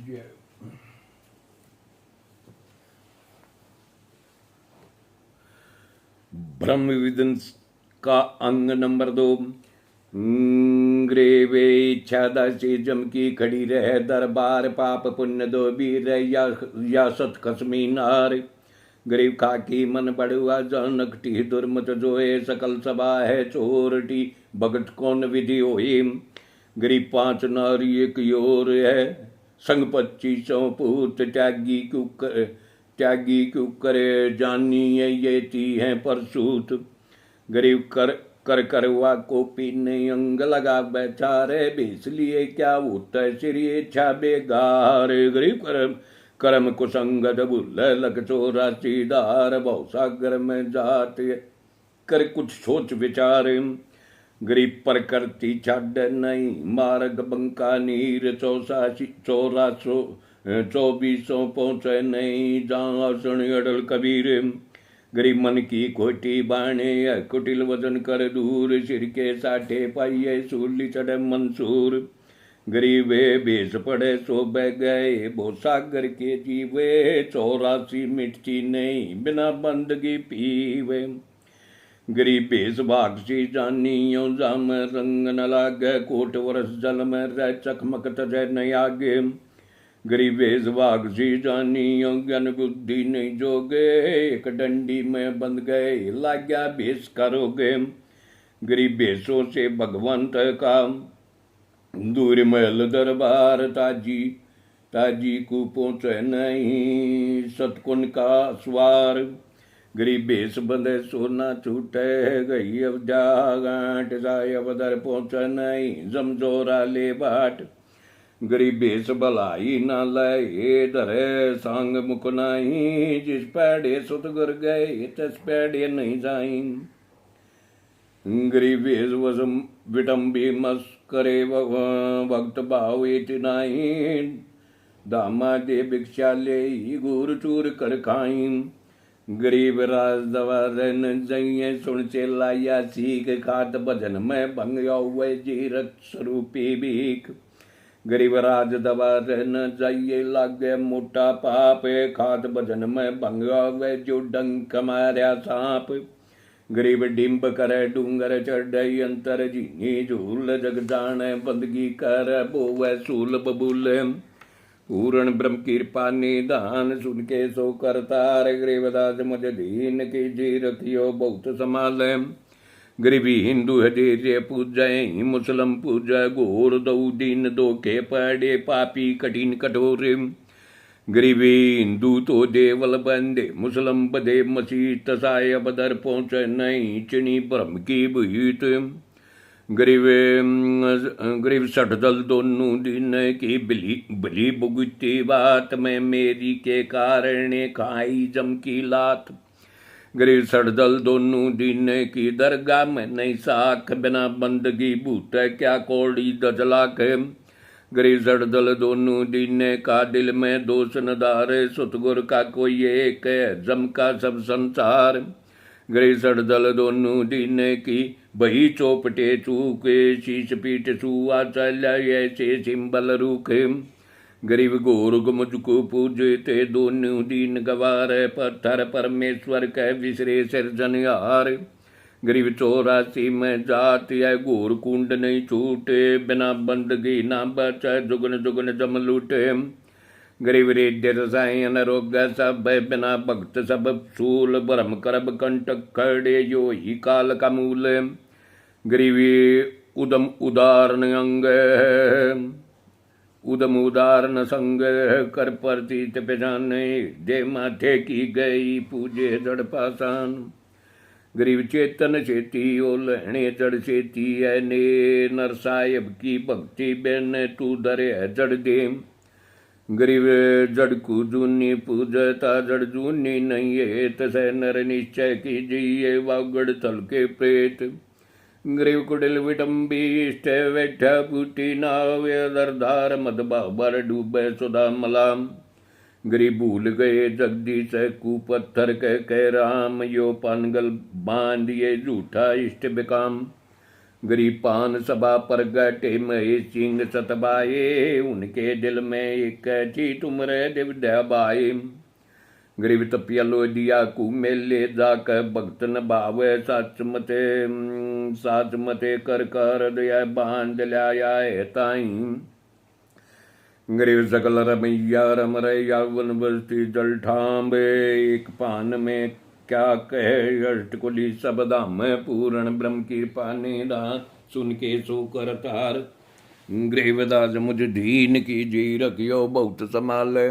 जय ब्रह्म विदन का अंग नंबर 2। ग्रेवे इच्छा दसी जम की खड़ी रह दरबार पाप पुण्य दो बीर या सत खसमी नार। गरीब खाकी मन बड़ुआ जनकटी दुर्मत जोए सकल सभा है चोरटी भगत कौन विधि होई। गरीब 5 नारी एक योर है संग 25 पूत त्यागी क्यों करे जानी ये ती है परसूत। गरीब कर करवा को पीने अंग लगा बेचारे बेच लिए क्या होता है श्री इच्छा बेगार। गरीब कर्म कुसंगत भूल लग चौरासी धार बहु सागर में जाते कर कुछ सोच विचार। गरीब पर करती छाड़ नहीं मार्ग बंका नीर 2400 पहुँचे नहीं जहाँ सुन अड़ल कबीर। गरीब मन की खोटी बाणे कुटिल वजन कर दूर सिर के साठे पाइये सूली चढ़े मंसूर। गरीबे बेस पड़े सो बह गए भो सागर के जीवे 84 मिट्टी नहीं बिना बंदगी पीवे। गरीब बेस भाग सी जानी जाम रंग न लागे कोट वर्ष जल में रह चकमक तजय न आगे। गरीब बेस भाग सी जानी ज्ञान बुद्धि नहीं जोगे एक डंडी में बंद गए लाग्या बेस करोगे। गरीब बेसों से भगवंत का दूर महल दरबार ताजी को पहुँचे नहीं सतकुन का स्वार। गरीब बेस बंधे सोना छूटे गई अब जागाट जाय बदर पहुँचे नहीं जमजोरा ले बाट। गरीब बेस भलाई न लय धरे सांग मुख नहीं जिस पैड़े सुतगर गए तस पैड़े नहीं जाई। गरीब बेस वसम विटम्बी मस करे भक्त भाव नहीं दामा दे भिक्षा ले गुर चूर कर खाई। गरीब राज दवारन जइए सुन से लाया सीख खात भजन में भंग हुए जीरक स्वरूपी भीख। गरीब राज दवारन जाइए लागे मोटा पाप खात भजन में भंग हुए जो डंक मार्या सांप। गरीब डिम्ब करे डूंगर चढ़ अंतर जीनी झूल जग जाने बंदगी कर बोवे सूल बबूल। पूर्ण ब्रह्म कृपा निदान सुन के सो करतार। गरीबदास मुझ दीन की जी रखियो बहुत संभाल। गरीबी हिंदू हृदय पूजय मुसलम पूजय घोर दो दीन दो के पड़े पापी कठिन कठोर। गरीबी हिंदू तो देवल बंदे मुसलम बदे मसीत साय बदर पहुँचे नहीं चिनी भ्रम की भीत। गरीब 60 दल दोनों दिन की भली भुगती बात में मेरी के कारण खाई जम की लात। गरीब 60 दल दोनों दिन की दरगाह में नहीं साख बिना बंदगी भूत क्या कौड़ी दजलाक। गरीब 60 दल दोनों दिन का दिल में दोष न धारे सुतगुर का कोई एक जम का सब संसार। गरीब 60 दल दोनों दिन की बही चौपटे चूके शीश पीठ सुआ चल ऐसे सिंबल रूखे। गरीब घोर मुझको पूजते दोनों दीन गवार पत्थर परमेश्वर कह विसरे सिरजनहार। गरीब 84 में जात है घोर कुंड नहीं छूटे बिना बंदगी ना बचा जुगन जुगन जम लूटे। गरीब रेड्य रसायन रोग सब बिना भक्त सब सूल भ्रम करब कंटक खड़े यो ही काल का मूल। गरीबी उदम उदाहरण अंग उदम उदाहरण संग कर प्रतीत पहचाने दे माथे की गई पूजे जड़ पासान। गरीब चेतन चेती ओ लहणे जड़ चेती है ने नर साहेब की भक्ति बेन तू दरे जड़ दे। गरीब जड़ को जूनी पूजता जड़ जूनी नहीं है तसे नर निश्चय कीजिए वागड़ थल के प्रेत। गरीब कुटिल विटम्बी इष्ट बैठा बूटी नाव दरधार मद बाबर डूबे सुधा मलाम। गरीब भूल गए जगदीश कुपत्थर कह राम यो पानगल बांध ये झूठा इष्ट बेकाम। गरीब पान सभा पर गटे महेश सिंह सतबाए, उनके दिल में एक थी तुमरे दिव्या बाए। गरीब तपिया लो दिया कु मेले जाकर भक्त न भावे, साच मते कर दया बांध लाया ताई। गरीब सकल रमैया रम रैया वन बस्ती जल ठाम्बे, एक पान में क्या कहे अष्टकुली सब धाम, पूर्ण ब्रह्म कृपा निधा सुन के सो कर तार। गरीबदास मुझ दीन की जी रखियो बहुत संभाले,